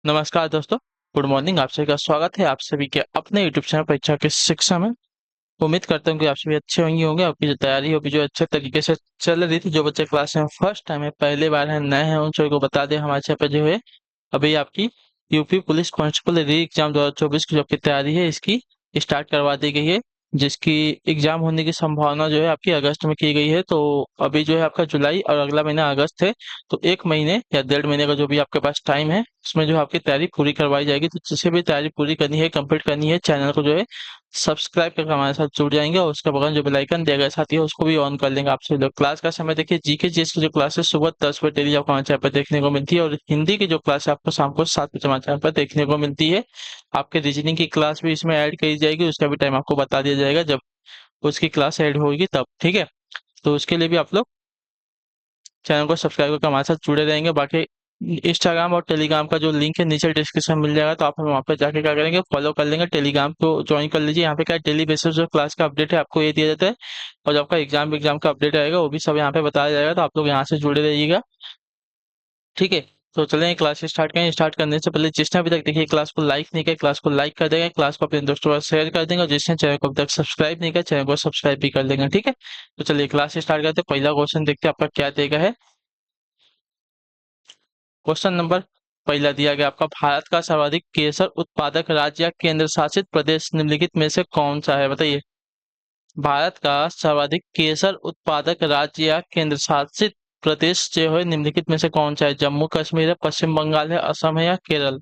नमस्कार दोस्तों। Good morning. आप सभी का स्वागत है आप सभी के अपने यूट्यूब चैनल परीक्षा के शिक्षा में। उम्मीद करता हूँ कि आप सभी अच्छे होंगे आपकी जो तैयारी होगी जो अच्छे तरीके से चल रही थी। जो बच्चे क्लास में फर्स्ट टाइम है, पहली बार है, नए हैं, उन सभी को बता दें हमारे चैनल पर जो है अभी आपकी यूपी पुलिस कांस्टेबल री एग्जाम 2024 की जो आपकी तैयारी है इसकी स्टार्ट करवा दी गई है। जिसकी एग्जाम होने की संभावना जो है आपकी अगस्त में की गई है। तो अभी जो है आपका जुलाई और अगला महीना अगस्त है। तो 1 महीने या 1.5 महीने का जो भी आपके पास टाइम है उसमें जो है आपकी तैयारी पूरी करवाई जाएगी। तो जिसे भी तैयारी पूरी करनी है, कंप्लीट करनी है, चैनल को जो है सब्सक्राइब करके हमारे साथ जुड़ जाएंगे और उसके बगल जो बेल आइकन दिया गया साथी है उसको भी ऑन कर लेंगे। आपसे लोग क्लास का समय देखिए, जीके जीएस की जो क्लासेस सुबह 10 बजे डेली आपको हमारे चैनल पर देखने को मिलती है और हिंदी की जो क्लास है आपको शाम को 7 बजे हमारे चैनल पर देखने को मिलती है। आपके रीजनिंग की क्लास भी इसमें ऐड करी जाएगी, उसका भी टाइम आपको बता दिया जाएगा जब उसकी क्लास ऐड होगी तब, ठीक है। तो उसके लिए भी आप लोग चैनल को सब्सक्राइब करके हमारे साथ जुड़े रहेंगे। बाकी इंस्टाग्राम और टेलीग्राम का जो लिंक है नीचे डिस्क्रिप्शन मिल जाएगा, तो आप हमें वहाँ पे जाके क्या करेंगे, फॉलो कर लेंगे, टेलीग्राम को ज्वाइन कर लीजिए। यहाँ पे क्या डेली बेसिस जो क्लास का अपडेट है आपको ये दिया जाता है और जो आपका एग्जाम का अपडेट आएगा वो भी सब यहाँ पे बताया जाएगा। तो आप लोग यहाँ से जुड़े रहिएगा, ठीक है। तो चलें क्लास स्टार्ट करें। स्टार्ट करने से पहले जिसने अभी तक देखिए क्लास को लाइक नहीं किया, क्लास को लाइक कर देंगे, क्लास को अपने दोस्तों के साथ शेयर कर देंगे और जिसने चैनल को अभी तक सब्सक्राइब नहीं किया चैनल को सब्सक्राइब भी कर देंगे, ठीक है। तो चलिए क्लास स्टार्ट करते हैं। पहला क्वेश्चन देखते हैं आपका क्या देगा है। क्वेश्चन नंबर पहला दिया गया आपका, भारत का सर्वाधिक केसर उत्पादक राज्य या केंद्र शासित प्रदेश निम्नलिखित में से कौन सा है, बताइए। भारत का सर्वाधिक केसर उत्पादक राज्य या केंद्र शासित प्रदेश जो है निम्नलिखित में से कौन सा है। जम्मू कश्मीर है, पश्चिम बंगाल है, असम है या केरल।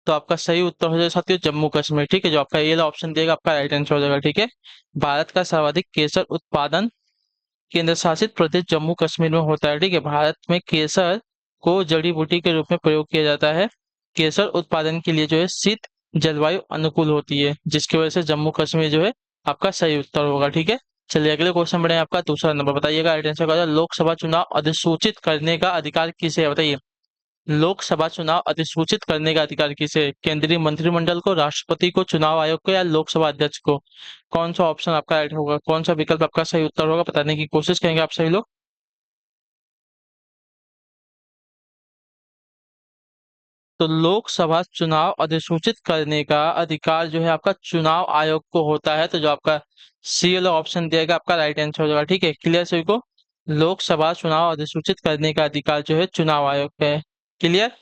तो आपका सही उत्तर हो जाएगा साथियों जम्मू कश्मीर, ठीक है। जो आपका ये ऑप्शन देगा आपका राइट आंसर हो जाएगा, ठीक है। भारत का सर्वाधिक केसर उत्पादन केंद्र शासित प्रदेश जम्मू कश्मीर में होता है, ठीक है। भारत में केसर को जड़ी बूटी के रूप में प्रयोग किया जाता है। केसर उत्पादन के लिए जो है शीत जलवायु अनुकूल होती है, जिसकी वजह से जम्मू कश्मीर जो है आपका सही उत्तर होगा, ठीक है। चलिए अगले क्वेश्चन बढ़े। आपका दूसरा नंबर बताइएगा, राइट आंसर का लोकसभा चुनाव अधिसूचित करने का अधिकार किसे है, बताइए। लोकसभा चुनाव अधिसूचित करने का अधिकार किसे है? केंद्रीय मंत्रिमंडल को, राष्ट्रपति को, चुनाव आयोग को या लोकसभा अध्यक्ष को। कौन सा ऑप्शन आपका राइट होगा, कौन सा विकल्प आपका सही उत्तर होगा, बताने की कोशिश करेंगे आप सभी लोग। तो लोकसभा चुनाव अधिसूचित करने का अधिकार जो है आपका चुनाव आयोग को होता है। तो जो आपका सी वाला ऑप्शन दिएगा आपका राइट आंसर हो जाएगा, ठीक है। क्लियर सभी को। लोकसभा चुनाव अधिसूचित करने का अधिकार जो है चुनाव आयोग का है। क्लियर।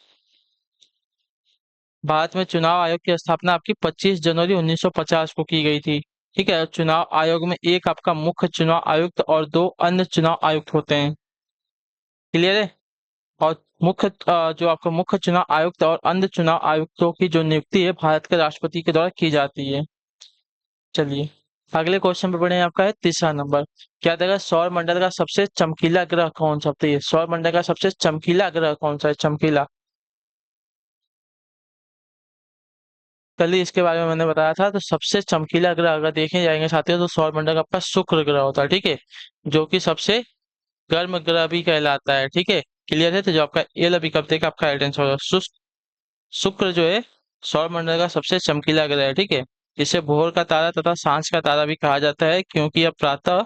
भारत में चुनाव आयोग की स्थापना आपकी 25 जनवरी 1950 को की गई थी, ठीक है। चुनाव आयोग में एक आपका मुख्य चुनाव आयुक्त और दो अन्य चुनाव आयुक्त होते हैं। क्लियर है। और जो आपका मुख्य चुनाव आयुक्त और अन्य चुनाव आयुक्तों की जो नियुक्ति है भारत के राष्ट्रपति के द्वारा की जाती है। चलिए अगले क्वेश्चन पे बढ़े। आपका है तीसरा नंबर। क्या देगा, सौर मंडल का सबसे चमकीला ग्रह कौन सा, बताइए। सौर मंडल का सबसे चमकीला ग्रह कौन सा है, चमकीला। कल ही इसके बारे में मैंने बताया था। तो सबसे चमकीला ग्रह अगर देखे जाएंगे साथियों तो सौर मंडल का आपका शुक्र ग्रह होता है, ठीक है। जो कि सबसे गर्म ग्रह भी कहलाता है, ठीक है। क्लियर है। तो जो आपका ये वाला विकल्प देगा आपका राइट आंसर होगा। शुक्र जो है सौर मंडल का सबसे चमकीला ग्रह है, ठीक है। इसे भोर का तारा तथा सांझ का तारा भी कहा जाता है, क्योंकि यह प्रातः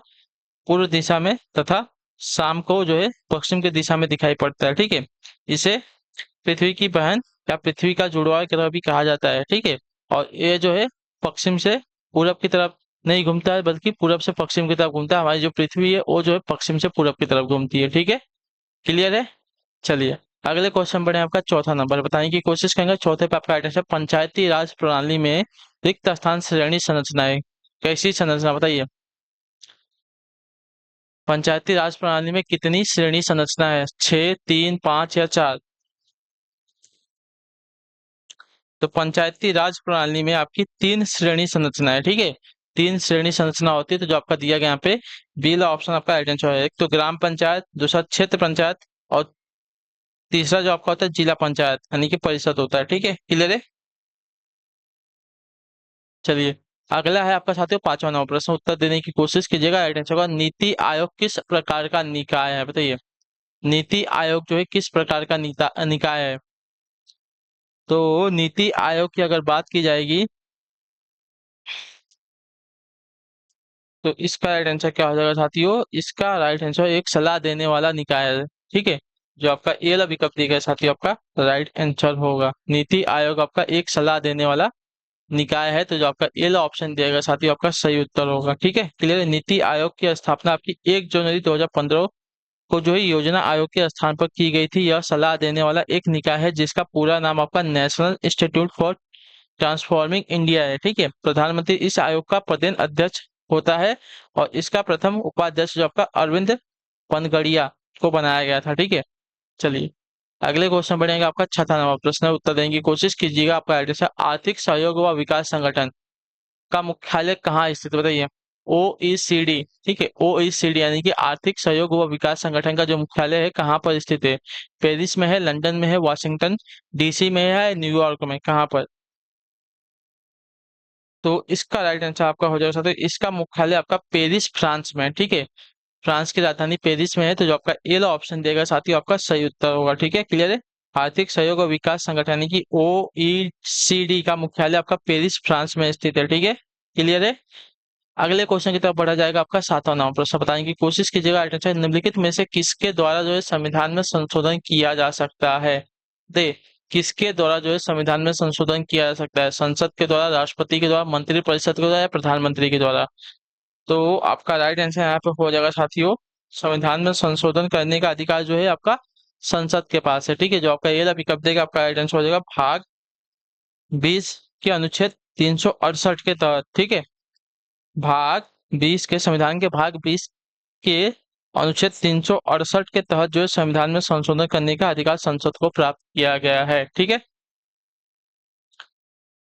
पूर्व दिशा में तथा शाम को जो है पश्चिम की दिशा में दिखाई पड़ता है, ठीक है। इसे पृथ्वी की बहन या पृथ्वी का जुड़वा ग्रह भी कहा जाता है, ठीक है। और ये जो है पश्चिम से पूरब की तरफ नहीं घूमता है, बल्कि पूरब से पश्चिम की तरफ घूमता है। हमारी जो पृथ्वी है वो जो है पश्चिम से पूरब की तरफ घूमती है, ठीक है। क्लियर है। चलिए अगले क्वेश्चन बढ़े। आपका चौथा नंबर बताने की कोशिश करेंगे। चौथे पे आपका आइटम है, पंचायती राज प्रणाली में रिक्त स्थान श्रेणी संरचनाएं कैसी संरचना, बताइए। पंचायती राज प्रणाली में कितनी श्रेणी संरचना है, 6, 3, 5 या 4। तो पंचायती राज प्रणाली में आपकी 3 श्रेणी संरचना है, ठीक है। 3 श्रेणी संरचना होती है। तो जो आपका दिया गया यहाँ पे बी वाला ऑप्शन आपका राइट आंसर है। एक तो ग्राम पंचायत, दूसरा क्षेत्र पंचायत और तीसरा जो आपका होता है जिला पंचायत यानी कि परिषद होता है, ठीक है। क्लियर है। चलिए अगला है आपका साथियों पांचवा नंबर प्रश्न, उत्तर देने की कोशिश कीजिएगा। राइट आंसर होगा, नीति आयोग किस प्रकार का निकाय है, बताइए। नीति आयोग जो है किस प्रकार का निकाय है। तो नीति आयोग की अगर बात की जाएगी तो इसका राइट आंसर क्या हो जाएगा साथियों? इसका राइट आंसर एक सलाह देने वाला निकाय है। ठीक है, जो आपका ए वाला विकल्प दिया गया साथियों, आपका राइट आंसर होगा। नीति आयोग आपका एक सलाह देने वाला निकाय है, तो जो आपका ए वाला ऑप्शन दिया गया साथियों, आपका सही उत्तर होगा। ठीक है, क्लियर है। नीति आयोग की स्थापना आपकी 1 जनवरी 2015 को जो है योजना आयोग के स्थान पर की गई थी। यह सलाह देने वाला एक निकाय है जिसका पूरा नाम आपका national institute for transforming India है। ठीक है, प्रधानमंत्री इस आयोग का प्रदेश अध्यक्ष होता है और इसका प्रथम उपाध्यक्ष जो आपका अरविंद पनगड़िया को बनाया गया था। ठीक है, चलिए अगले क्वेश्चन बढ़ेंगे। आपका छठा नंबर प्रश्न है, उत्तर देने की कोशिश कीजिएगा। आपका एड्रेस है आर्थिक सहयोग व विकास संगठन का मुख्यालय कहाँ स्थित है? बताइए। OECD। ठीक है, OECD यानी कि आर्थिक सहयोग व विकास संगठन का जो मुख्यालय है कहाँ पर स्थित है? पेरिस में है, लंदन में है, वाशिंगटन DC में है, न्यूयॉर्क में, कहाँ पर? तो इसका राइट आंसर आपका हो जाएगा साथियों, इसका मुख्यालय आपका पेरिस फ्रांस में है। ठीक है, फ्रांस की राजधानी पेरिस में है, तो जो आपका ए वाला ऑप्शन देगा साथियों, आपका सही उत्तर होगा। ठीक है, क्लियर है। आर्थिक सहयोग और विकास संगठन यानी कि OECD का मुख्यालय आपका पेरिस फ्रांस में स्थित है। ठीक है, क्लियर है। अगले क्वेश्चन की तरफ बढ़ा जाएगा। आपका सातवां नंबर प्रश्न बताने की कोशिश कीजिएगा। राइट आंसर निम्नलिखित में से किसके द्वारा जो है संविधान में संशोधन किया जा सकता है? दे किसके द्वारा जो है संविधान में संशोधन किया जा सकता है? संसद के द्वारा, राष्ट्रपति के द्वारा, मंत्रिपरिषद के द्वारा या प्रधानमंत्री के द्वारा? तो आपका राइट आंसर यहाँ पे हो जाएगा साथियों, संविधान में संशोधन करने का अधिकार जो है आपका संसद के पास है। ठीक है, जो आपका ये वाला विकल्प देगा, आपका राइट आंसर हो जाएगा भाग 20 के अनुच्छेद 368 के तहत। ठीक है, भाग 20 के संविधान के भाग 20 के अनुच्छेद 368 के तहत जो है संविधान में संशोधन करने का अधिकार संसद को प्राप्त किया गया है। ठीक है,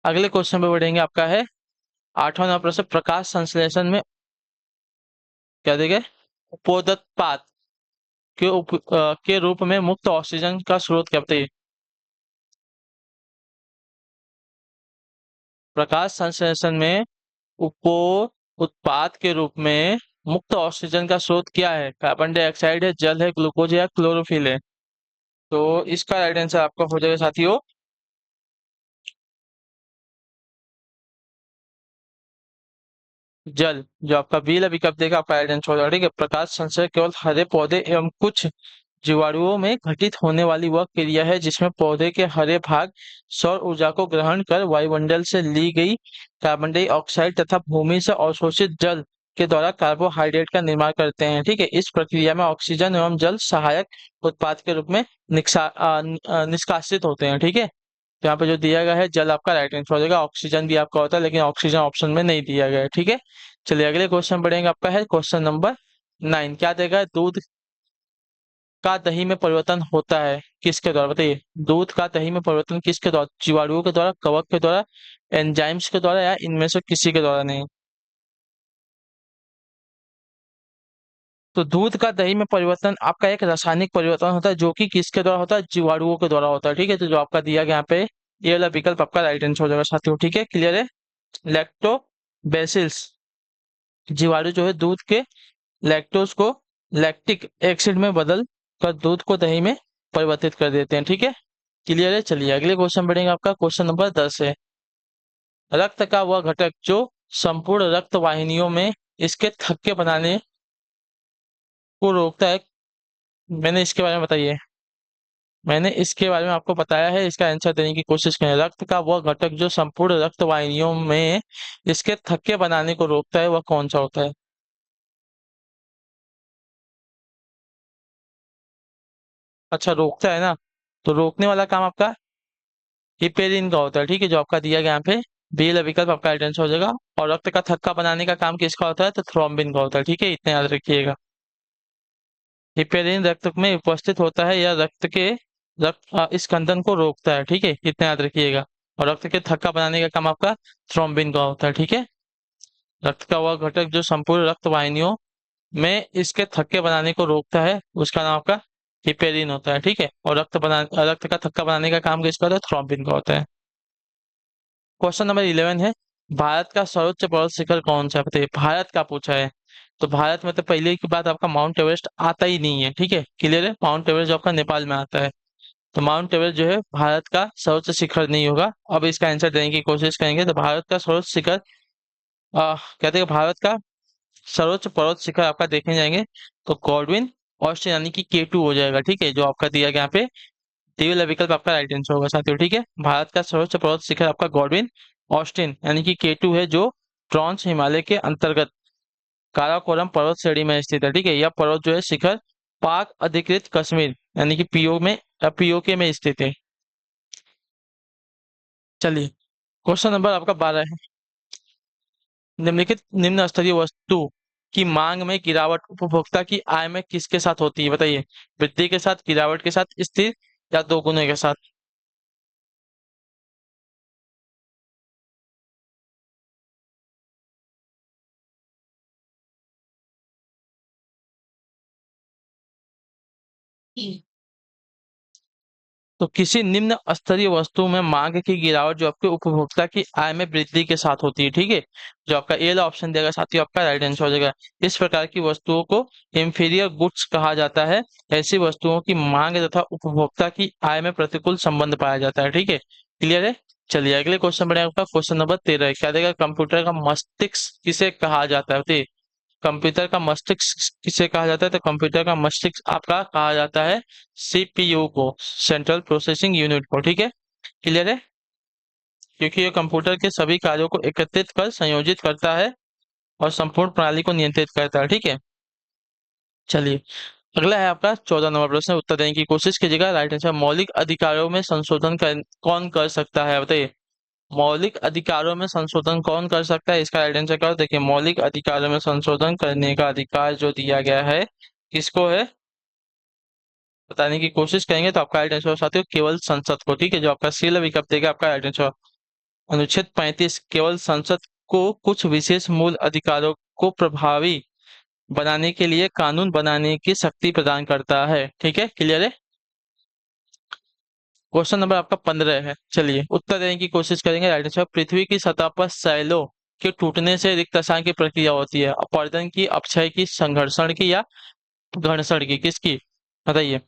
अगले क्वेश्चन पे बढ़ेंगे। आपका है आठवां नंबर प्रश्न, प्रकाश संश्लेषण में क्या देंगे? उपोत्पाद के रूप में मुक्त ऑक्सीजन का स्रोत क्या बताइए? प्रकाश संश्लेषण में उपो उत्पाद के रूप में मुक्त ऑक्सीजन का स्रोत क्या है? कार्बन डाइऑक्साइड है, जल है, ग्लूकोज है या क्लोरोफिल है? तो इसका राइट आंसर आपका हो जाएगा साथियों जल। जो आपका बी वाला विकल्प देगा, आपका राइट आंसर हो जाएगा। ठीक है, प्रकाश संश्लेषण केवल हरे पौधे एवं कुछ जीवाणुओं में घटित होने वाली वह क्रिया है जिसमें पौधे के हरे भाग सौर ऊर्जा को ग्रहण कर वायुमंडल से ली गई कार्बन डाइऑक्साइड तथा भूमि से अवशोषित जल के द्वारा कार्बोहाइड्रेट का निर्माण करते हैं। ठीक है, इस प्रक्रिया में ऑक्सीजन एवं जल सहायक उत्पाद के रूप में निष्कासित होते हैं। ठीक है, तो यहाँ पे जो दिया गया है जल आपका राइट आंसर हो जाएगा। ऑक्सीजन भी आपका होता है लेकिन ऑक्सीजन ऑप्शन में नहीं दिया गया है। ठीक है, चलिए अगले क्वेश्चन बढ़ेंगे। आपका है क्वेश्चन नंबर 9। क्या देगा? दूध का दही में परिवर्तन होता है किसके द्वारा? बताइए। दूध का दही में परिवर्तन किसके द्वारा? जीवाणुओं के द्वारा, कवक के द्वारा, एंजाइम्स के द्वारा या इनमें से किसी के द्वारा नहीं? तो दूध का दही में परिवर्तन आपका एक रासायनिक परिवर्तन होता है जो कि किसके द्वारा होता है? जीवाणुओं के द्वारा होता है। ठीक है, तो जो आपका दिया गया यहाँ पे ये वाला विकल्प आपका राइट आंसर हो जाएगा साथियों। ठीक है, क्लियर है। लैक्टोबैसिल्स जीवाणु जो है दूध के लैक्टोज को लैक्टिक एसिड में बदल कर दूध को दही में परिवर्तित कर देते हैं। ठीक है, क्लियर है। चलिए अगले क्वेश्चन बढ़ेंगे। आपका क्वेश्चन नंबर 10 है, रक्त का वह घटक जो संपूर्ण रक्त वाहिनियों में इसके थक्के बनाने को रोकता है। मैंने इसके बारे में बताइए। मैंने इसके बारे में आपको बताया है, इसका आंसर देने की कोशिश करें। रक्त का वह घटक जो संपूर्ण रक्त वाहिनियों में इसके थक्के बनाने को रोकता है, वह कौन सा होता है? अच्छा, रोकता है ना, तो रोकने वाला काम आपका हिपेरिन का होता है। ठीक है, जो आपका दिया गया यहाँ पे बी वाला विकल्प आपका आंसर हो जाएगा। और रक्त का थक्का बनाने का काम किसका होता है? तो थ्रोम्बिन का होता है। ठीक है, इतने याद रखिएगा। हिपेरिन रक्त में उपस्थित होता है या रक्त स्कंदन को रोकता है। ठीक है, इतना याद रखिएगा। और रक्त के थक्का बनाने का काम आपका थ्रोम्बिन का होता है। ठीक है, रक्त का वह घटक जो संपूर्ण रक्त वाहिनियों में इसके थक्के बनाने को रोकता है उसका नाम आपका हिपेरिन होता है। ठीक है, और रक्त का थक्का बनाने का काम किसका होता है? थ्रोम्बिन का होता है। क्वेश्चन नंबर 11 है, भारत का सर्वोच्च पर्वत शिखर कौन सा है? बताइए। भारत का पूछा है, तो भारत में तो पहले की बात आपका माउंट एवरेस्ट आता ही नहीं है। ठीक है, क्लियर है। माउंट एवरेस्ट जो आपका नेपाल में आता है, तो माउंट एवरेस्ट जो है भारत का सर्वोच्च शिखर नहीं होगा। अब इसका आंसर देने की कोशिश करेंगे। तो भारत का सर्वोच्च शिखर कहते हैं भारत का सर्वोच्च पर्वत शिखर आपका देखे जाएंगे तो गॉडविन ऑस्टिन यानी कि K2 हो जाएगा। ठीक है, जो आपका दिया गया यहाँ पे डी वाला विकल्प आपका राइट आंसर होगा साथियों। ठीक है, भारत का सर्वोच्च पर्वत शिखर आपका गॉडविन ऑस्टिन यानी कि K2 है, जो ट्रांस हिमालय के अंतर्गत काराकोरम पर्वत श्रेणी में स्थित है। ठीक है, यह पर्वत जो है शिखर पाक अधिकृत कश्मीर यानी कि POK में स्थित है। चलिए, क्वेश्चन नंबर आपका 12 है। निम्नलिखित निम्न स्तरीय वस्तु की मांग में गिरावट उपभोक्ता की आय में किसके साथ होती है, बताइए। वृद्धि के साथ, गिरावट के साथ, स्थिर या दोगुने के साथ। तो किसी निम्न स्तरीय वस्तु में मांग की गिरावट जो आपके उपभोक्ता की आय में वृद्धि के साथ होती है। ठीक है, जो आपका ए वाला ऑप्शन देगा साथियों आपका राइट आंसर हो जाएगा। इस प्रकार की वस्तुओं को इंफीरियर गुड्स कहा जाता है। ऐसी वस्तुओं की मांग तथा उपभोक्ता की आय में प्रतिकूल संबंध पाया जाता है। ठीक है, क्लियर है। चलिए अगले क्वेश्चन बढ़े आपका क्वेश्चन नंबर 13 क्या देगा, कंप्यूटर का मस्तिष्क किसे कहा जाता है, बताइए। कंप्यूटर का मस्तिष्क किसे कहा जाता है, तो कंप्यूटर का मस्तिष्क आपका कहा जाता है CPU को, सेंट्रल प्रोसेसिंग यूनिट को। ठीक है, क्लियर है, क्योंकि ये कंप्यूटर के सभी कार्यों को एकत्रित कर संयोजित करता है और संपूर्ण प्रणाली को नियंत्रित करता है। ठीक है, चलिए अगला है आपका 14 नंबर प्रश्न, उत्तर देने की कोशिश कीजिएगा। राइट आंसर, मौलिक अधिकारों में संशोधन कौन कर सकता है, बताइए। मौलिक अधिकारों में संशोधन कौन कर सकता है, इसका राइट आंसर क्या हो, देखिए। मौलिक अधिकारों में संशोधन करने का अधिकार जो दिया गया है किसको है, बताने की कोशिश करेंगे तो आपका राइट आंसर साथियों केवल संसद को। ठीक है, जो आपका सील विकल्प देगा आपका राइट आंसर। अनुच्छेद 35 केवल संसद को कुछ विशेष मूल अधिकारों को प्रभावी बनाने के लिए कानून बनाने की शक्ति प्रदान करता है। ठीक है, क्लियर है। क्वेश्चन नंबर आपका 15 है। चलिए उत्तर देने की कोशिश करेंगे। राइट आंसर, पृथ्वी की सतह पर सैलों के टूटने से रिक्त स्थान की प्रक्रिया होती है। अपवर्तन की, अपक्षय की, संघर्षण की या घर्षण की, किसकी, बताइए।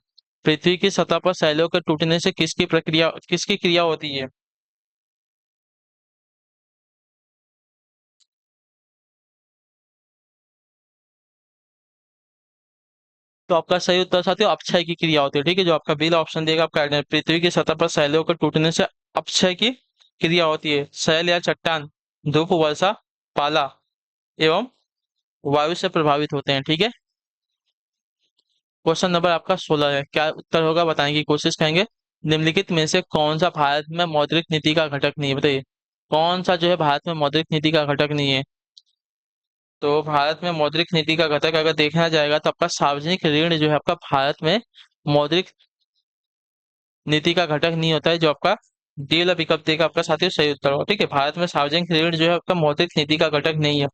पृथ्वी की सतह पर सैलों के टूटने से किसकी क्रिया होती है। तो आपका सही उत्तर साथियों अपक्षय की क्रिया होती है। ठीक है, जो आपका बी ऑप्शन देगा आपका right है। पृथ्वी की सतह पर सैलों के टूटने से अपक्षय की क्रिया होती है। सैल या चट्टान धूप, वर्षा, पाला एवं वायु से प्रभावित होते हैं। ठीक है, क्वेश्चन नंबर आपका 16 है। क्या उत्तर होगा बताने की कोशिश करेंगे। निम्नलिखित में से कौन सा भारत में मौद्रिक नीति का घटक नहीं है, बताइए। कौन सा जो है भारत में मौद्रिक नीति का घटक नहीं है। तो भारत में मौद्रिक नीति का घटक अगर देखा जाएगा तो आपका सार्वजनिक ऋण जो है आपका भारत में मौद्रिक नीति का घटक नहीं होता है। जो आपका डी वाला विकल्प देगा आपका साथियों सही उत्तर होगा। ठीक है, भारत में सार्वजनिक ऋण जो है आपका मौद्रिक नीति का घटक नहीं है।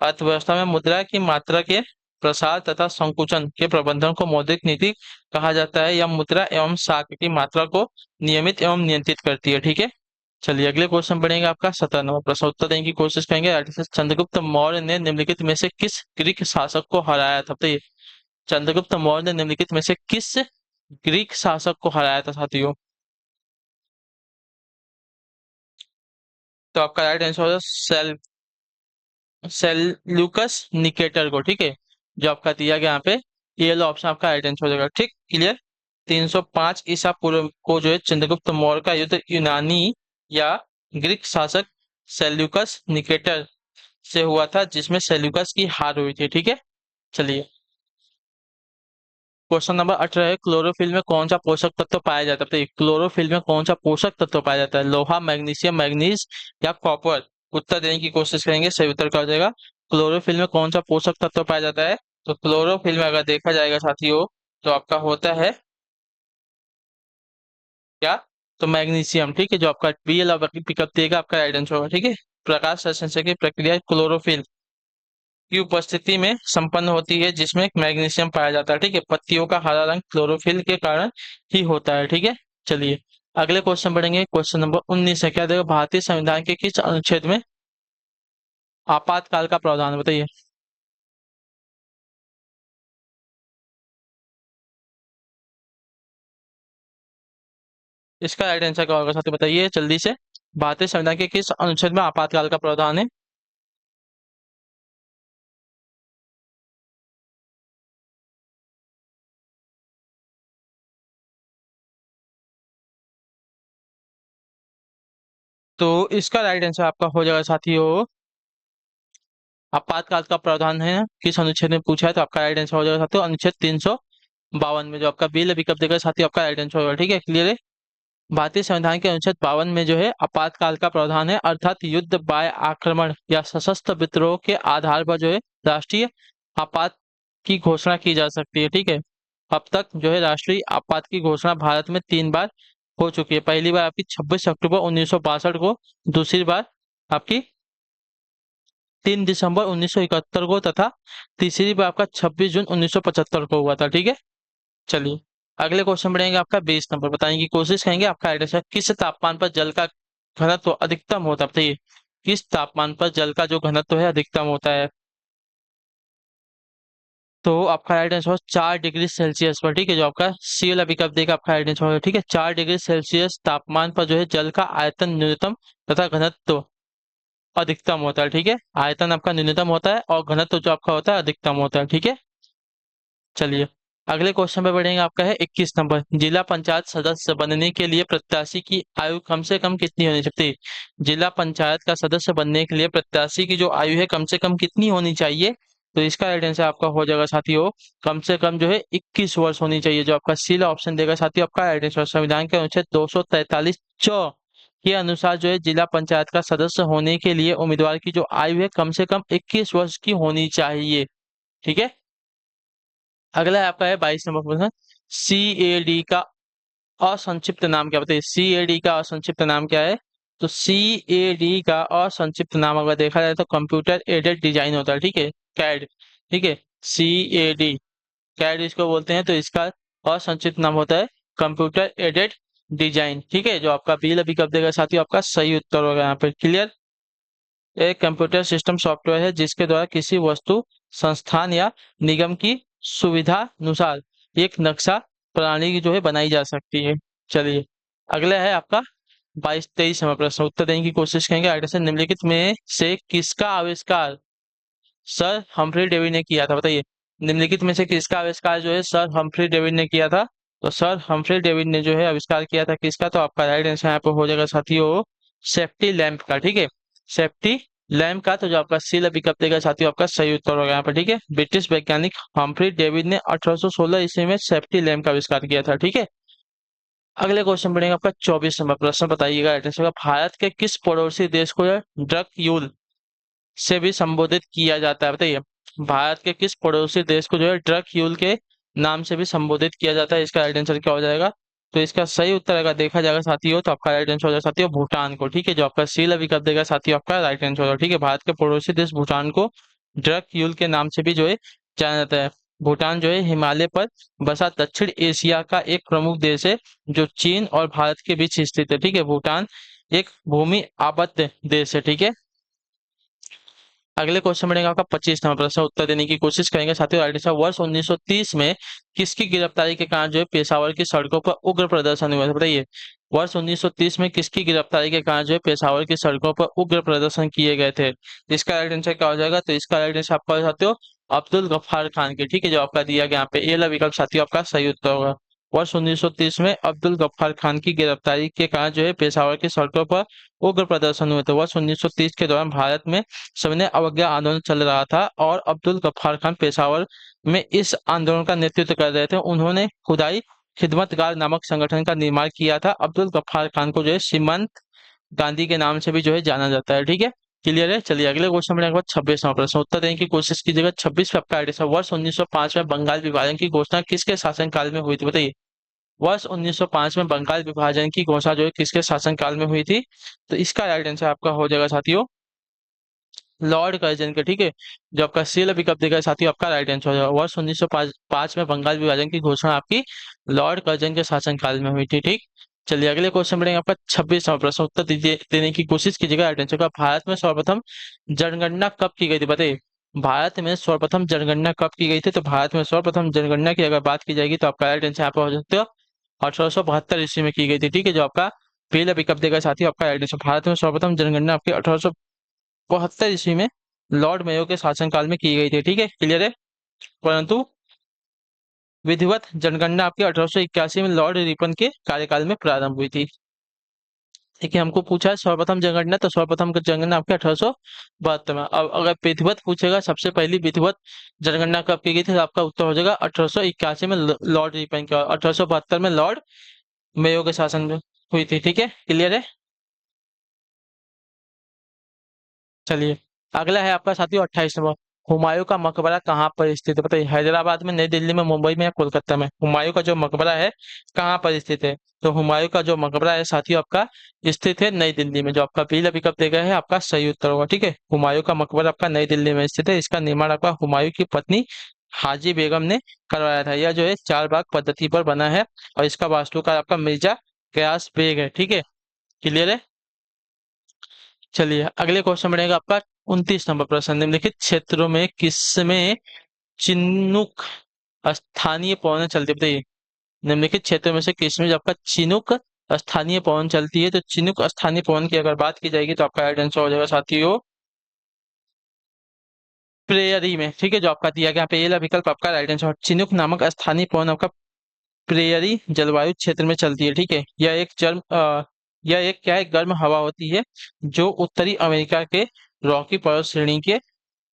अर्थव्यवस्था में मुद्रा की मात्रा के प्रसार तथा संकुचन के प्रबंधन को मौद्रिक नीति कहा जाता है। यह मुद्रा एवं साख की मात्रा को नियमित एवं नियंत्रित करती है। ठीक है, चलिए अगले क्वेश्चन बढ़ेंगे आपका 17 नंबर प्रश्न, उत्तर देने की कोशिश करेंगे। चंद्रगुप्त मौर्य ने निम्नलिखित में से किस ग्रीक शासक को हराया था, बताइए। चंद्रगुप्त मौर्य ने निम्नलिखित में से किस ग्रीक शासक को हराया था साथियों। तो आपका राइट आंसर होगा सेल्यूकस निकेटर को। ठीक है, जो आपका दिया गया यहाँ पे ये वाला ऑप्शन आपका राइट आंसर हो जाएगा। ठीक, क्लियर। 305 ईसा पूर्व को जो है चंद्रगुप्त मौर्य का युद्ध यूनानी या ग्रीक शासक सेल्यूकस निकेटर से हुआ था, जिसमें सेल्यूकस की हार हुई थी। ठीक है, चलिए क्वेश्चन नंबर 18 है। क्लोरोफिल में कौन सा पोषक तत्व पाया जाता है, बताइए। क्लोरोफिल में कौन सा पोषक तत्व पाया जाता है, लोहा, मैग्नीशियम, मैग्नीज या कॉपर। उत्तर देने की कोशिश करेंगे, सही उत्तर क्या हो जाएगा। क्लोरोफिल में कौन सा पोषक तत्व पाया जाता है, तो क्लोरोफिल में अगर देखा जाएगा साथियों तो आपका होता है क्या, तो मैग्नीशियम। ठीक है, जो आपका बीएल पिकअप देगा आपका राइट आंसर होगा। ठीक है, प्रकाश संश्लेषण की प्रक्रिया क्लोरोफिल की उपस्थिति में संपन्न होती है, जिसमें मैग्नीशियम पाया जाता है। ठीक है, पत्तियों का हरा रंग क्लोरोफिल के कारण ही होता है। ठीक है, चलिए अगले क्वेश्चन बढ़ेंगे। क्वेश्चन नंबर 19 है। क्या देगा, भारतीय संविधान के किस अनुच्छेद में आपातकाल का प्रावधान है? बताइए। इसका राइट आंसर क्या होगा साथी, बताइए जल्दी से। भारतीय संविधान के किस अनुच्छेद में आपातकाल का प्रावधान है? तो इसका राइट आंसर आपका हो जाएगा साथियों, आपातकाल का प्रावधान है किस अनुच्छेद में पूछा है, तो आपका राइट आंसर हो जाएगा साथियों अनुच्छेद 352 में। जो आपका बिल अभी कब देगा साथियों, आपका राइट आंसर होगा। ठीक है, क्लियर है। भारतीय संविधान के अनुच्छेद 52 में जो है आपातकाल का प्रावधान है, अर्थात युद्ध, बाह्य आक्रमण या सशस्त्र विद्रोह के आधार पर जो है राष्ट्रीय आपात की घोषणा की जा सकती है। ठीक है, अब तक जो है राष्ट्रीय आपात की घोषणा भारत में 3 बार हो चुकी है। पहली बार आपकी 26 अक्टूबर 1962 को, दूसरी बार आपकी 3 दिसंबर 1971 को, तथा तीसरी बार आपका 26 जून 1975 को हुआ था। ठीक है, चलिए अगले क्वेश्चन बढ़ेंगे। आपका 20 नंबर बताने की कोशिश करेंगे। आपका आइडिया है किस तापमान पर जल का घनत्व अधिकतम होता है, बताइए किस तापमान पर जल का जो घनत्व है अधिकतम होता है। तो आपका राइट आंसर 4 डिग्री सेल्सियस पर। ठीक है, जो आपका सी वाला विकल्प देगा आपका राइट आंसर होगा। ठीक है, 4 डिग्री सेल्सियस तापमान पर जो है जल का आयतन न्यूनतम तथा घनत्व अधिकतम होता है। ठीक है, आयतन आपका न्यूनतम होता है और घनत्व जो आपका होता है अधिकतम होता है। ठीक है, चलिए अगले क्वेश्चन पे बढ़ेंगे। आपका है 21 नंबर, जिला पंचायत सदस्य बनने के लिए प्रत्याशी की आयु कम से कम कितनी होनी चाहिए। जिला पंचायत का सदस्य बनने के लिए प्रत्याशी की जो आयु है कम से कम कितनी होनी चाहिए, तो इसका राइट आंसर आपका हो जाएगा साथियों कम से कम जो है 21 वर्ष होनी चाहिए। जो आपका सी ऑप्शन देगा साथियों आपका राइट आंसर। संविधान के अनुच्छेद 243 च के अनुसार जो है जिला पंचायत का सदस्य होने के लिए उम्मीदवार की जो आयु है कम से कम 21 वर्ष की होनी चाहिए। ठीक है, अगला है आपका है 22 नंबर प्रश्न, CAD का असंक्षिप्त नाम क्या, बताइए CAD का असंक्षिप्त नाम क्या है। तो CAD का असंक्षिप्त नाम अगर देखा जाए तो कंप्यूटर एडेड डिजाइन होता है। ठीक है, कैड। ठीक है, CAD कैड इसको बोलते हैं, तो इसका असंक्षिप्त नाम होता है कंप्यूटर एडेड डिजाइन। ठीक है, जो आपका बिल अभी कब देगा साथियों, आपका सही उत्तर होगा यहाँ पे। क्लियर, एक कंप्यूटर सिस्टम सॉफ्टवेयर है जिसके द्वारा किसी वस्तु, संस्थान या निगम की सुविधा अनुसार एक नक्शा प्रणाली की जो है बनाई जा सकती है। चलिए अगला है आपका 22-23 नंबर प्रश्न, उत्तर देने की कोशिश करेंगे। आइडिया से निम्नलिखित में से किसका आविष्कार सर हम्फ्री डेवी ने किया था, बताइए निम्नलिखित में से किसका आविष्कार जो है सर हम्फ्री डेवी ने किया था। तो सर हम्फ्री डेवी ने जो है आविष्कार किया था किसका, तो आपका राइट आंसर यहाँ पे हो जाएगा साथियों सेफ्टी लैंप का। ठीक है, सेफ्टी लैंप का, तो जो आपका सी विकल्प देगा साथियों आपका सही उत्तर होगा यहाँ पर। ठीक है, ब्रिटिश वैज्ञानिक हम्फ्री डेविड ने 1816 ईस्वी में सेफ्टी लैंप का आविष्कार किया था। ठीक है, अगले क्वेश्चन बढ़ेगा आपका 24 नंबर प्रश्न, बताइएगा राइट आंसर। भारत के किस पड़ोसी देश को ड्रग यूल से भी संबोधित किया जाता है, बताइए भारत के किस पड़ोसी देश को जो है ड्रग यूल के नाम से भी संबोधित किया जाता है। इसका राइट आंसर क्या हो जाएगा, तो इसका सही उत्तर अगर देखा जाएगा साथियों तो आपका राइट आंसर हो जाएगा साथियों भूटान को। ठीक है, जो आपका सी विकल्प देगा साथियों आपका राइट आंसर होगा। ठीक है, भारत के पड़ोसी देश भूटान को ड्रग यूल के नाम से भी जो है जाना जाता है। भूटान जो है हिमालय पर बसा दक्षिण एशिया का एक प्रमुख देश है जो चीन और भारत के बीच स्थित है। ठीक है, भूटान एक भूमि आबद्ध देश है। ठीक है, अगले क्वेश्चन बढ़ेगा आपका 25 नंबर प्रश्न, उत्तर देने की कोशिश करेंगे साथियों। राइट आंसर, वर्ष 1930 में किसकी गिरफ्तारी के कारण जो है पेशावर की सड़कों पर उग्र प्रदर्शन हुआ था, बताइए वर्ष 1930 में किसकी गिरफ्तारी के कारण जो है पेशावर की सड़कों पर उग्र प्रदर्शन किए गए थे। इसका राइट आंसर क्या हो जाएगा, तो इसका राइट आंसर आपका साथियों अब्दुल गफ्फार खान की। ठीक है, जो आपका दिया गया यहाँ पे ए वाला विकल्प साथियों आपका सही उत्तर होगा। वर्ष 1930 में अब्दुल गफ्फार खान की गिरफ्तारी के कारण जो है पेशावर की सड़कों पर उग्र प्रदर्शन हुए थे। वर्ष 1930 के दौरान भारत में सविनय अवज्ञा आंदोलन चल रहा था और अब्दुल गफ्फार खान पेशावर में इस आंदोलन का नेतृत्व कर रहे थे। उन्होंने खुदाई खिदमतगार नामक संगठन का निर्माण किया था। अब्दुल गफ्फार खान को जो है सीमंत गांधी के नाम से भी जो है जाना जाता है। ठीक है, क्लियर है। चलिए अगले क्वेश्चन में 26वां प्रश्न, उत्तर देने की कोशिश कीजिएगा। 26 पे आपका आइडिया, वर्ष 1905 में बंगाल विभाजन की घोषणा किसके शासनकाल में हुई थी, बताइए वर्ष 1905 में बंगाल विभाजन की घोषणा जो है किसके शासनकाल में हुई थी। तो इसका राइट आंसर आपका हो जाएगा साथियों लॉर्ड कर्जन के। ठीक है, जो आपका सी विकल्प देगा साथियों आपका राइट आंसर हो जाएगा। वर्ष 1905 में बंगाल विभाजन की घोषणा आपकी लॉर्ड कर्जन के शासनकाल में हुई थी। ठीक, चलिए अगले क्वेश्चन बढ़ेंगे आपका 26वां प्रश्न, उत्तर दीजिए देने की कोशिश कीजिएगा। राइट आंसर का, भारत में सर्वप्रथम जनगणना कब की गई थी, बताइए भारत में सर्वप्रथम जनगणना कब की गई थी। तो भारत में सर्वप्रथम जनगणना की अगर बात की जाएगी तो आपका राइट आंसर यहाँ पे हो सकते हो 1872 ईस्वी में की गई थी। ठीक है, जो आपका पहला विकल्प देगा साथी आपका राइट आंसर। भारत में सर्वप्रथम जनगणना आपकी 1872 ईस्वी में लॉर्ड मेयो के शासनकाल में की गई थी। ठीक है, क्लियर है। परंतु विधिवत जनगणना आपकी 1881 में लॉर्ड रिपन के कार्यकाल में प्रारंभ हुई थी। देखिए हमको पूछा है सर्वप्रथम जनगणना, तो सर्वप्रथम जनगणना आपके 1872 में। अब अगर विधिवत पूछेगा सबसे पहली विधिवत जनगणना कब की गई थी, तो आपका उत्तर हो जाएगा 1881 में, लॉर्ड रिपन की। 1872 में लॉर्ड मेयो के शासन में हुई थी। ठीक है, क्लियर है। चलिए, अगला है आपका साथियों 28 नंबर। हुमायूं का मकबरा कहाँ पर स्थित है, बताइए। हैदराबाद में, नई दिल्ली में, मुंबई में या कोलकाता में? हुमायूं का जो मकबरा है कहाँ पर स्थित है? तो हुमायूं का जो मकबरा है साथियों आपका स्थित है नई दिल्ली में। जो आपका पहला विकल्प देगा है आपका सही उत्तर होगा। ठीक है, हुमायूं का मकबरा आपका नई दिल्ली में स्थित है। इसका निर्माण आपका हुमायूं की पत्नी हाजी बेगम ने करवाया था। यह जो है चार बाग पद्धति पर बना है और इसका वास्तुकार आपका मिर्जा गयास बेग है। ठीक है, क्लियर है। चलिए, अगले क्वेश्चन बढ़ेगा आपका 29 नंबर प्रश्न। निम्नलिखित क्षेत्रों में किसमें चिन्नुक स्थानीय पवनें चलती है, बताइए। निम्नलिखित क्षेत्रों में से किसमें जो आपका चिनुक स्थानीय पवन चलती है? तो चिनुक स्थानीय पवन की अगर बात की जाएगी तो आपका राइट आंसर हो जाएगा साथियों प्रेयरी में। ठीक है, जो आपका दिया गया पहला विकल्प आपका राइट आंसर। चिनुक नामक स्थानीय पवन आपका प्रेयरी जलवायु क्षेत्र में चलती है। ठीक है, यह एक क्या है, गर्म हवा होती है जो उत्तरी अमेरिका के रॉकी पर्वत श्रेणी के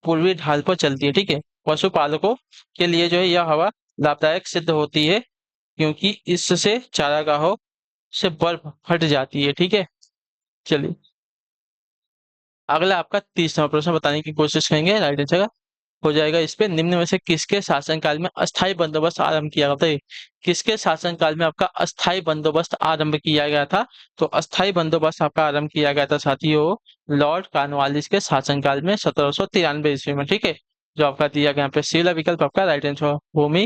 पूर्वी ढाल पर चलती है। ठीक है, पशुपालकों के लिए जो है यह हवा लाभदायक सिद्ध होती है क्योंकि इससे चारागाहों से बर्फ हट जाती है। ठीक है, चलिए, अगला आपका 30वां प्रश्न बताने की कोशिश करेंगे। राइट आंसर हो जाएगा इस पे। निम्न में से किसके शासनकाल में अस्थायी बंदोबस्त आरंभ किया गया, बताइए। किसके शासनकाल में आपका अस्थायी बंदोबस्त आरंभ किया गया था? तो अस्थायी बंदोबस्त आपका आरंभ किया गया था साथियों लॉर्ड कॉर्नवालिस के शासनकाल में 1793 ईस्वी में। ठीक है, जो आपका दिया गया यहाँ पे सी वाला विकल्प आपका राइट आंसर। भूमि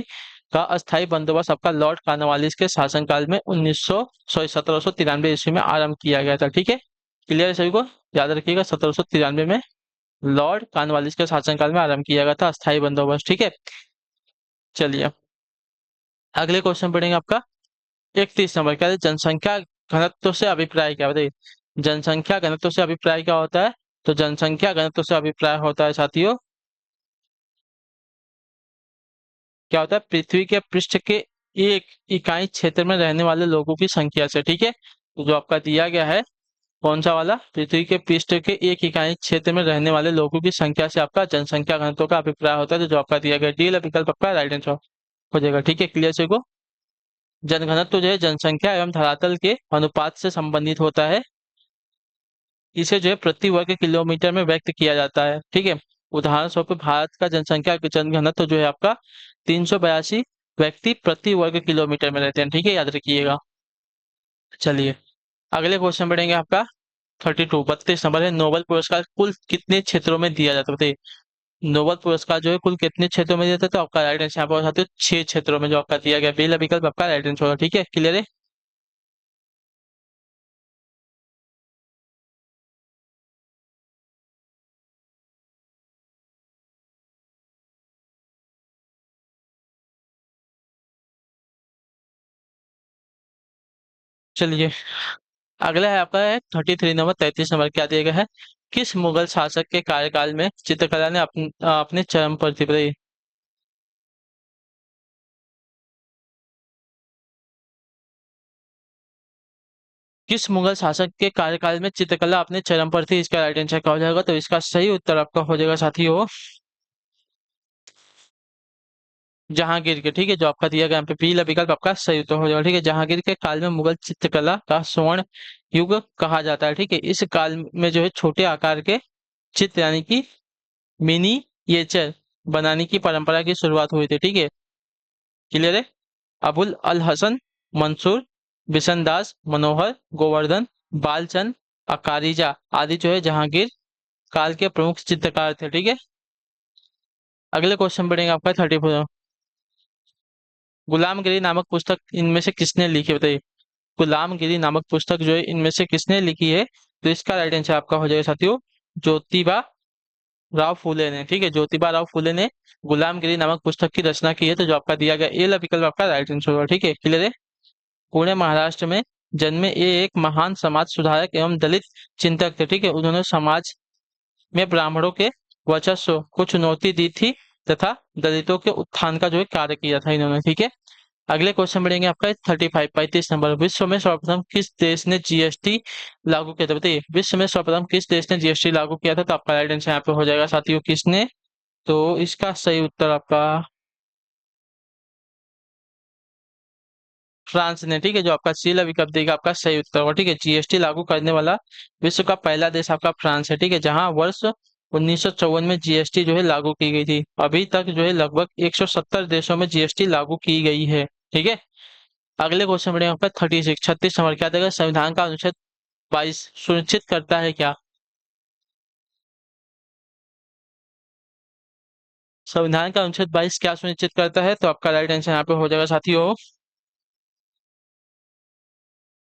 का अस्थायी बंदोबस्त आपका लॉर्ड कॉर्नवालिस के शासनकाल में 1793 ईस्वी में आरंभ किया गया था। ठीक है, क्लियर है सभी को? याद रखिएगा 1793 में लॉर्ड कॉर्नवालिस के शासनकाल में आरंभ किया गया था अस्थायी बंदोबस्त। ठीक है, चलिए, अगले क्वेश्चन पढ़ेंगे आपका 31 नंबर। क्या है? जनसंख्या घनत्व से अभिप्राय क्या, बताइए। जनसंख्या घनत्व से अभिप्राय क्या होता है? तो जनसंख्या घनत्व से अभिप्राय होता है साथियों, क्या होता है, पृथ्वी के पृष्ठ के एक इकाई क्षेत्र में रहने वाले लोगों की संख्या से। ठीक है, तो जो आपका दिया गया है कौन सा वाला, पृथ्वी के पृष्ठ के एक इकाई क्षेत्र में रहने वाले लोगों की संख्या से आपका जनसंख्या घनत्व का अभिप्राय होता है। तो जो आपका दिया गया डी वाला विकल्प आपका राइट आंसर हो जाएगा। ठीक है, क्लियर से को। जनघनत्व जो है जनसंख्या एवं धरातल के अनुपात से संबंधित होता है। इसे जो है प्रति वर्ग किलोमीटर में व्यक्त किया जाता है। ठीक है, उदाहरण स्वरूप भारत का जनसंख्या जनघनत्व जो है आपका 382 व्यक्ति प्रति वर्ग किलोमीटर में रहते हैं। ठीक है, याद रखिएगा। चलिए, अगले क्वेश्चन बढ़ेंगे आपका 32 नंबर है। नोबेल पुरस्कार कुल कितने क्षेत्रों में दिया जाता है, बताइए। नोबेल पुरस्कार जो है कुल कितने क्षेत्रों में दिया जाता है? तो आपका राइट आंसर यहाँ पर साथियों 6 क्षेत्रों में जो आपका दिया गया पहला विकल्प आपका राइट आंसर होगा। ठीक है, क्लियर है। चलिए, अगला है आपका है 33 नंबर, 33 नंबर। क्या दिया गया है? किस मुगल शासक के कार्यकाल में चित्रकला ने अपने चरम पर थी, बताइए। किस मुगल शासक के कार्यकाल में चित्रकला अपने चरम पर थी? इसका राइट आंसर क्या हो जाएगा? तो इसका सही उत्तर आपका हो जाएगा साथियों जहांगीर के। ठीक है, जो आपका दिया गया यहाँ पे पीला विकल्प आपका सही उत्तर हो जाएगा। ठीक है, जहांगीर के काल में मुगल चित्रकला का स्वर्ण युग कहा जाता है। ठीक है, इस काल में जो है छोटे आकार के चित्र यानी कि मिनिएचर बनाने की परंपरा की शुरुआत हुई थी। ठीक है, क्लियर है। अबुल अल हसन मंसूर बिशनदास मनोहर गोवर्धन बालचंद अकारिजा आदि जो है जहांगीर काल के प्रमुख चित्रकार थे। ठीक है, अगले क्वेश्चन बढ़ेंगे आपका 34। गुलामगिरी नामक पुस्तक इनमें से किसने लिखी है, बताइए। गुलामगिरी नामक पुस्तक जो है इनमें से किसने लिखी है? तो इसका राइट आंसर आपका हो जाएगा साथियों ज्योतिबा राव फुले ने। ठीक है, ज्योतिबा राव फुले ने गुलामगिरी नामक पुस्तक की रचना की है। तो जो आपका दिया गया ए विकल्प आपका राइट आंसर होगा। ठीक है, क्लियर है। पुणे महाराष्ट्र में जन्मे ये एक महान समाज सुधारक एवं दलित चिंतक थे। ठीक है, उन्होंने समाज में ब्राह्मणों के वर्चस्व को चुनौती दी थी तथा दलितों के उत्थान का जो है कार्य किया था इन्होंने। ठीक है, अगले क्वेश्चन बढ़ेंगे आपका 35 35 नंबर। विश्व में सर्वप्रथम किस देश ने जीएसटी लागू किया था? बताइए, विश्व में सर्वप्रथम किस देश ने जीएसटी लागू किया था? तो आपका राइट आंसर यहाँ पे हो जाएगा साथियों, किसने? तो इसका सही उत्तर आपका फ्रांस ने, ठीक है, जो आपका सी विकल्प देगा आपका सही उत्तर होगा। ठीक है, जीएसटी लागू करने वाला विश्व का पहला देश आपका फ्रांस है। ठीक है, जहां वर्ष 1954 में जीएसटी जो है लागू की गई थी। अभी तक जो है लगभग 170 देशों में जीएसटी लागू की गई है। ठीक है, अगले क्वेश्चन बढ़ेंगे आपका 36 नंबर। क्या देगा? संविधान का अनुच्छेद 22 सुनिश्चित करता है क्या? संविधान का अनुच्छेद 22 क्या सुनिश्चित करता है? तो आपका राइट आंसर यहाँ पे हो जाएगा साथियों,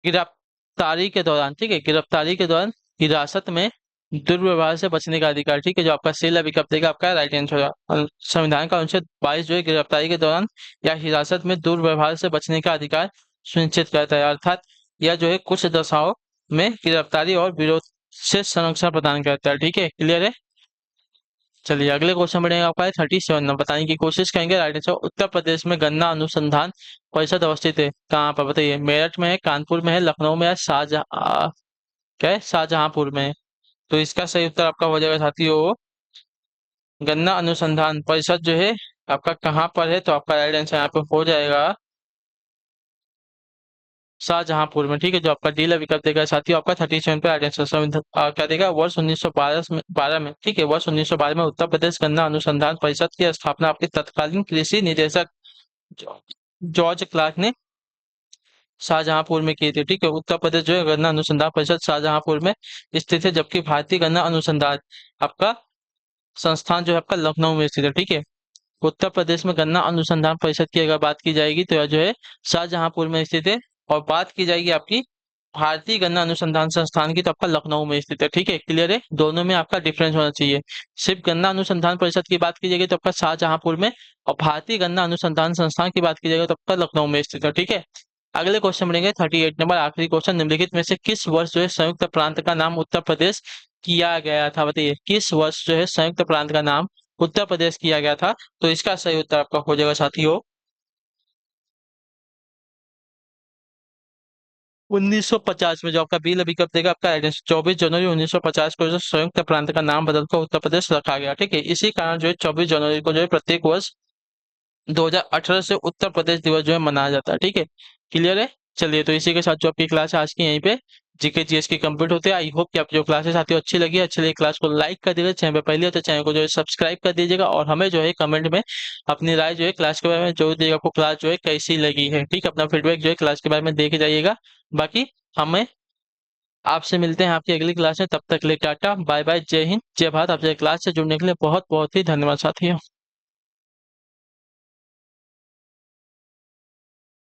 गिरफ्तारी के दौरान, ठीक है, गिरफ्तारी के दौरान हिरासत में दुर्व्यवहार से बचने का अधिकार। ठीक है, जो आपका सेल विकल्प देगा आपका राइट आंसर होगा। संविधान का अनुच्छेद 22 जो है गिरफ्तारी के दौरान या हिरासत में दुर्व्यवहार से बचने का अधिकार सुनिश्चित करता है। अर्थात यह जो है कुछ दशाओं में गिरफ्तारी और विरोध से संरक्षण प्रदान करता है। ठीक है, क्लियर है? चलिए अगले क्वेश्चन बढ़ेगा आपका 37 नंबर। बताने की कोशिश करेंगे। राइट आंसर, उत्तर प्रदेश में गन्ना अनुसंधान परिषद अवस्थित है कहाँ पर? बताइए, मेरठ में है, कानपुर में है, लखनऊ में है, शाहजहां क्या है, शाहजहांपुर में है। तो इसका सही उत्तर आपका हो जाएगा साथियों, गन्ना अनुसंधान परिषद जो है आपका कहाँ पर है? तो आपका राइट आंसर यहाँ पे हो जाएगा शाहजहांपुर में। ठीक है, जो आपका डीलर विकल्प देगा साथियों आपका 37 पे राइट आंसर। क्या देगा? वर्ष 1912 में, ठीक है, वर्ष 1912 में उत्तर प्रदेश गन्ना अनुसंधान परिषद की स्थापना आपके तत्कालीन कृषि निदेशक जॉर्ज क्लार्क ने शाहजहांपुर में की थी। ठीक है, उत्तर प्रदेश जो है गन्ना अनुसंधान परिषद शाहजहांपुर में स्थित है, जबकि भारतीय गन्ना अनुसंधान आपका संस्थान जो है आपका लखनऊ में स्थित है। ठीक है, उत्तर प्रदेश में गन्ना अनुसंधान परिषद की अगर बात की जाएगी तो यह जो है शाहजहांपुर में स्थित है, और बात की जाएगी आपकी भारतीय गन्ना अनुसंधान संस्थान की तो आपका लखनऊ में स्थित है। ठीक है, क्लियर है? दोनों में आपका डिफरेंस होना चाहिए। सिर्फ गन्ना अनुसंधान परिषद की बात की जाएगी तो आपका शाहजहांपुर में, और भारतीय गन्ना अनुसंधान संस्थान की बात की जाएगी तो आपका लखनऊ में स्थित है। ठीक है, अगले क्वेश्चन बढ़ेंगे 38 नंबर। आखिरी क्वेश्चन, निम्नलिखित में से किस वर्ष जो है संयुक्त प्रांत का नाम उत्तर प्रदेश किया गया था? बताइए, किस वर्ष जो है संयुक्त प्रांत का नाम उत्तर प्रदेश किया गया था? तो इसका सही उत्तर आपका हो जाएगा साथियों 1950 में। जो आपका बी विकल्प देगा आपका 24 जनवरी 1950 को जो संयुक्त प्रांत का नाम बदलकर उत्तर प्रदेश रखा गया। ठीक है, इसी कारण जो है 24 जनवरी को जो है प्रत्येक वर्ष 2018 से उत्तर प्रदेश दिवस जो है मनाया जाता है। ठीक है, क्लियर है? चलिए, तो इसी के साथ जो आपकी क्लास है आज की यहीं पे जीके जीएस की कंप्लीट होते हैं। आई होप कि आपकी जो क्लासेस आती है अच्छी लगी। अच्छी लगी क्लास को लाइक कर दीजिएगा, चैनल पे पहले हो तो चैनल को जो है सब्सक्राइब कर दीजिएगा, और हमें जो है कमेंट में अपनी राय जो है क्लास के बारे में जरूर दीजिएगा, आपको क्लास जो है कैसी लगी है। ठीक है, अपना फीडबैक जो है क्लास के बारे में दे के जाइएगा। बाकी हमें आपसे मिलते हैं आपकी अगली क्लास में, तब तक के लिए टाटा बाय बाय, जय हिंद जय भारत। आपसे क्लास से जुड़ने के लिए बहुत बहुत ही धन्यवाद साथियों।